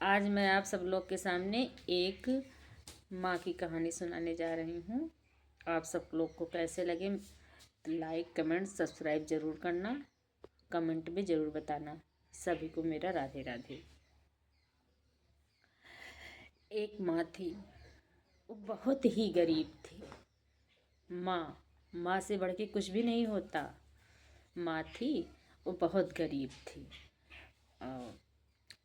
आज मैं आप सब लोग के सामने एक माँ की कहानी सुनाने जा रही हूँ। आप सब लोग को कैसे लगे तो लाइक कमेंट सब्सक्राइब ज़रूर करना, कमेंट में ज़रूर बताना। सभी को मेरा राधे राधे। एक माँ थी, वो बहुत ही गरीब थी। माँ से बढ़ के कुछ भी नहीं होता। माँ थी, वो बहुत गरीब थी। और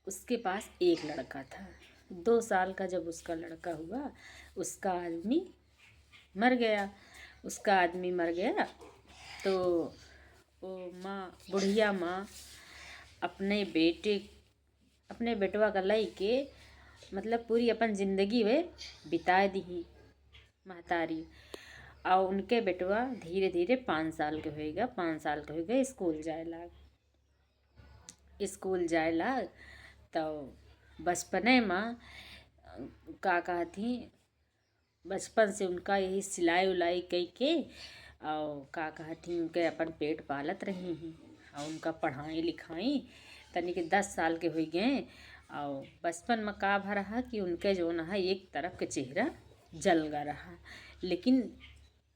उसके पास एक लड़का था। 2 साल का जब उसका लड़का हुआ, उसका आदमी मर गया। तो वो बुढ़िया माँ अपने बेटवा का लई के मतलब पूरी अपन जिंदगी वे बिता दी महतारी। और उनके बेटवा धीरे धीरे 5 साल के होएगा। 5 साल के हो गए, स्कूल जाए लाग। तो बचपने में का कहती, बचपन से उनका यही सिलाई उलाई कई के और का कहती उनके अपन पेट पालत रही हैं। और उनका पढ़ाई लिखाई तनी के 10 साल के हो गए। और बचपन में का भा रहा कि उनके जो न है एक तरफ के चेहरा जल गा रहा। लेकिन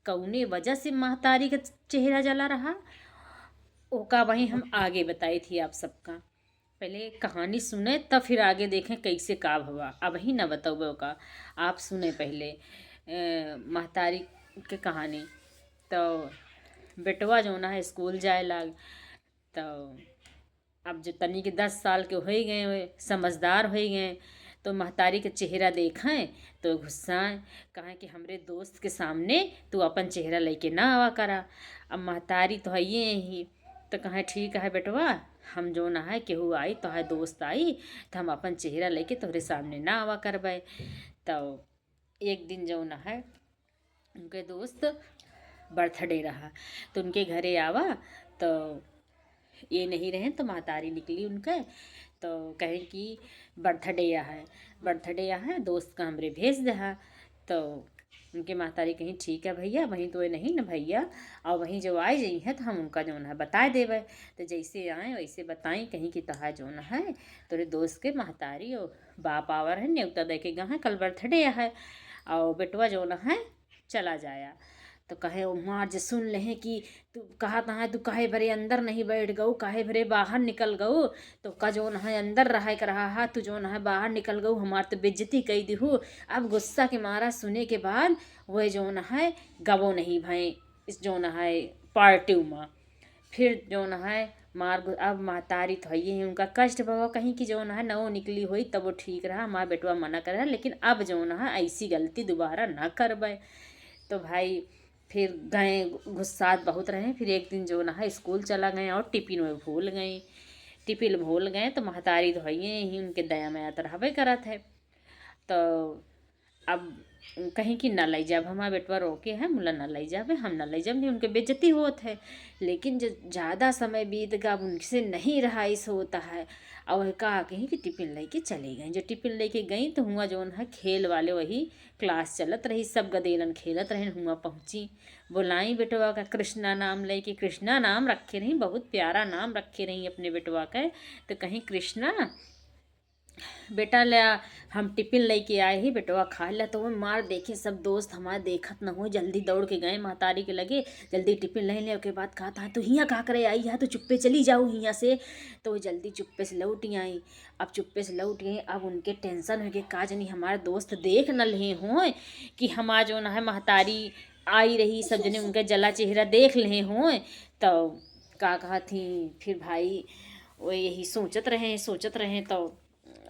कौने वजह से महतारी का चेहरा जला रहा, ओका वही हम आगे बताई थी आप सबका। पहले कहानी सुने तब फिर आगे देखें कैसे का हुआ। अब ही ना बताओ का, आप सुने पहले महतारी के कहानी। तो बेटवा जो ना है स्कूल जाए लाग। तो अब जो तनी के 10 साल के हो गए, समझदार हो गए, तो महतारी के चेहरा देखें तो गुस्सा कहें कि हमरे दोस्त के सामने तू अपन चेहरा लेके ना आवा करा। अब महतारी तो है ही, तो कहें ठीक है बेटवा, हम जो ना है केहू आई तो है दोस्त आई तो हम अपन चेहरा लेके तोहरे सामने ना आवा करबे। तो एक दिन जो ना है उनके दोस्त बर्थडे रहा, तो उनके घरे आवा। तो ये नहीं रहे तो महतारी निकली उनके, तो कहें कि बर्थडे है दोस्त का हमरे भेज दहा। तो उनके महतारी कहीं ठीक है भैया, वहीं तो ये नहीं न भैया, और वहीं जो आई जई है तो हम उनका जो है बता देवे। तो जैसे आए वैसे बताई, कहीं कि तहा जो है तोरे दोस्त के महतारी और बाप आवर है न्योता दे के गए कल बर्थडे है और बेटवा जो है चला जाया। तो कहे मार जे सुन लें कि तू कहा तहाँ तू काहे भरे अंदर नहीं बैठ गऊ, काहे भरे बाहर निकल गऊ। तो का जो है अंदर रहा कर रहा है, तू जो है बाहर निकल गऊ, हमार तो बेइज्जती कई दिहू। अब गुस्सा के मारा सुने के बाद वह जो है गवो नहीं भाई इस जो है पार्टी में। फिर जो है अब महतारी तो है उनका कष्ट भवा कहीं की जो है नवो निकली हुई तब वो ठीक रहा। माँ बेटवा मना कर, लेकिन अब जो है ऐसी गलती दोबारा ना करबे। तो भाई फिर गए, गुस्सात बहुत रहे। फिर एक दिन जो ना स्कूल चला गए और टिफिन भूल गए। तो महतारी तो ही उनके दया में तो रहबे करत है। तो अब कहीं कि न लई जाब, हमारा बेटवा रोके है मुला न लई जाबे, हम न लई जाब, नहीं उनके बेइज्जती होत है। लेकिन जो ज़्यादा समय बीत गया अब उनसे नहीं रहा ऐसा होता है। और कहा कहीं कि टिफिन लेके चले गए। जो टिफिन लेके गई तो हुआ जो है खेल वाले वही क्लास चलत रही, सब गदेलन खेलत रहे। हुआ पहुँची, बुलाई बेटवा का कृष्णा नाम लेके, कृष्णा नाम रखे रही, बहुत प्यारा नाम रखे रही अपने बेटवा का। तो कहीं कृष्णा बेटा ले हम टिफिन लेके आए ही, बेटवा खा लिया। तो वो मार देखे सब दोस्त हमारे देखत न हो, जल्दी दौड़ के गए महतारी के लगे, जल्दी टिफिन ले ले। के बाद कहा था तो हियाँ का करे आई है, तो चुप्पे चली जाओ हियाँ से। तो वो जल्दी चुप्पे से लौट आई। अब चुप्पे से लौट गई, अब उनके टेंशन हो गए का जनी हमारे दोस्त देख न ले हों कि हमारा जो है महतारी आई रही, सब जने उनका जला चेहरा देख ले हों। तो का कहा थी फिर भाई वो यही सोचत रहे। तो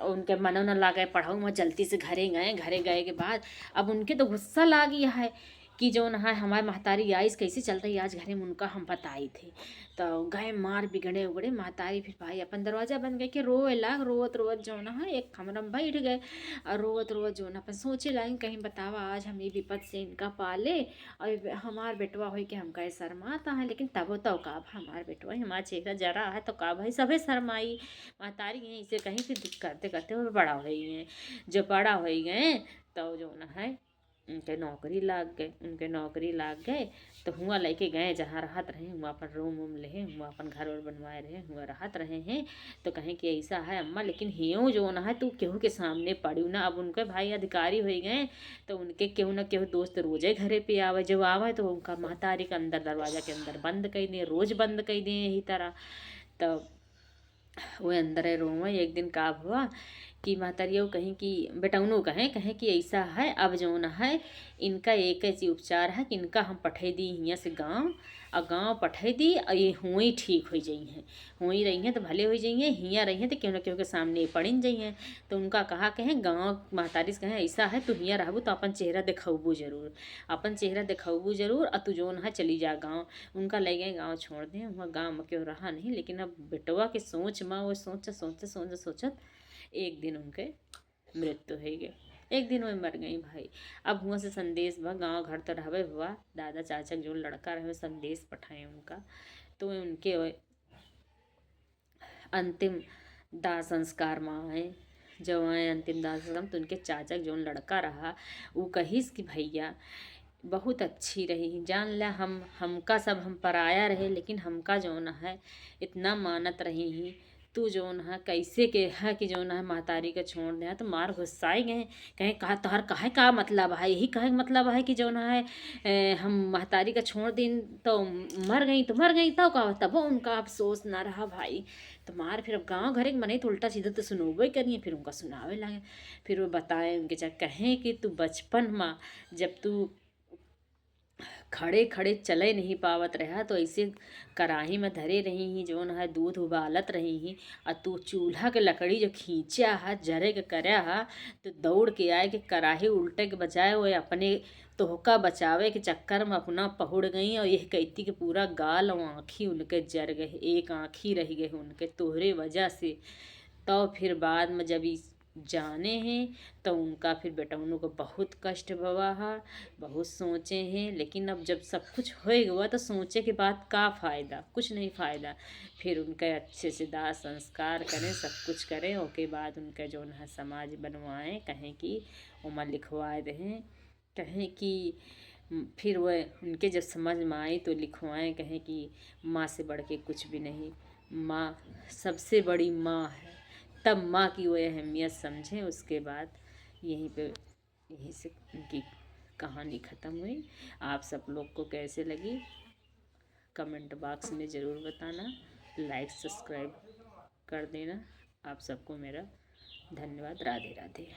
उनके मनो न लागे पढ़ाऊ में, जल्दी से घरे गए के बाद अब उनके तो गुस्सा ला गया है कि जो है हमारे महतारी आई कैसे चल रही आज घरे में उनका हम बताई थे। तो गए मार बिगड़े उगड़े महतारी। फिर भाई अपन दरवाजा बंद करके रोए लाग, रोवत रोवत जो है एक कमरा में बैठ गए। और रोवत रोवत जो अपन सोचे लागे कहीं बतावा आज हम ये विपद से इनका पाले और हमार बेटवा हो के हम कहे शर्माता है। लेकिन तब तो का हमार बेटवा हमारा चेहरा जरा है तो का भाई सभे शर्माई। महतारी यहीं से कहीं फिर करते करते वो बड़ा हो गए। जो बड़ा हो गए तो जो न है उनके नौकरी लाग गए तो हुआ लेके गए जहाँ रहत रहे हुआ अपन रूम वूम लेहे हुआ अपन घर और बनवाए रहे हुआ रहत रहे हैं। तो कहें कि ऐसा है अम्मा, लेकिन हियो जो ना है तू केहू के सामने पड़ी ना। अब उनके भाई अधिकारी हो गए तो उनके केहू ना केहू दोस्त रोजे घरे पे आवे, जब आवे तो उनका महतारी के अंदर दरवाजा के अंदर बंद कर दे, रोज बंद कर दे यही तरह। तब वो अंदर है रूम में एक दिन का हुआ कि महतरिया कहीं कि बेटौनो कहें कि ऐसा है अब जो न है इनका एक ऐसी उपचार है कि इनका हम पठे दी हियाँ से गाँव, और गाँव पठे दी और ये हुई ठीक हो जाई हैं। हुई रही हैं तो भले हो जाइए, हियाँ रही हैं तो क्यों न क्यों के सामने पड़िन जाइए। तो उनका कहा कहें गाँव महतारी से कहें ऐसा है तू हियाँ रहबू तो अपन चेहरा दिखबू जरूर, अपन चेहरा दिखबू जरूर, और तू जो है चली जा गाँव। उनका ले गए गाँव छोड़ दें, वहाँ गाँव में क्यों रहा नहीं। लेकिन अब बेटवा के सोच में वो सोचत एक दिन उनके मृत्यु हो गए, एक दिन वो मर गई भाई। अब हुआ से संदेश बा गाँव घर तो रहबे हुआ, दादा चाचा जो लड़का रहे संदेश पठाए उनका। तो उनके अंतिम दाह संस्कार में आए, जब आए अंतिम दाह संस्कार तो उनके चाचा जो लड़का रहा वो कहिस कि भैया बहुत अच्छी रही, जान ला हमका सब हम पराया रहे लेकिन हमका जौन है इतना मानत रही ही। तू जौन है कैसे के है कि जौन है महतारी के छोड़ दे, तो मार गुस्साई गए। कहें कहा तोहर कहे का मतलब है, यही कहे मतलब है कि जौन है हम महतारी का छोड़ दिन तो मर गई तो मर गई, तब का तब उनका अफसोस ना रहा भाई। तो मार फिर अब गाँव घर के मने तो उल्टा सीधा तो सुनोबे करिए, फिर उनका सुनावे लगे। फिर वो बताए उनके चाहे कहें कि तू बचपन में जब तू खड़े खड़े चले नहीं पावत रहा तो ऐसे कराही में धरे रही ही जोन है दूध उबालत रही ही, और तू चूल्हा के लकड़ी जो खींचा है जरे के करया है तो दौड़ के आए कि कराही उल्टे के बजाय वो अपने तोहका बचावे के चक्कर में अपना पहुड़ गई, और यह कहती कि पूरा गाल और आँखी उनके जर गए, एक आँखी रह गए उनके तोहरे वजह से। तो फिर बाद में जब जाने हैं तो उनका फिर बेटौनों को बहुत कष्ट भवा है, बहुत सोचे हैं। लेकिन अब जब सब कुछ हो गया तो सोचे के बाद का फ़ायदा, कुछ नहीं फ़ायदा। फिर उनके अच्छे से दाह संस्कार करें, सब कुछ करें, उसके बाद उनका जो है समाज बनवाएं, कहें कि उमा लिखवाए दें, कहें कि फिर वह उनके जब समझ में आई तो लिखवाएं, कहें कि माँ से बढ़ के कुछ भी नहीं, माँ सबसे बड़ी माँ है। तब माँ की वो अहमियत समझें। उसके बाद यहीं से उनकी कहानी ख़त्म हुई। आप सब लोग को कैसे लगी कमेंट बॉक्स में ज़रूर बताना, लाइक सब्सक्राइब कर देना। आप सबको मेरा धन्यवाद। राधे राधे।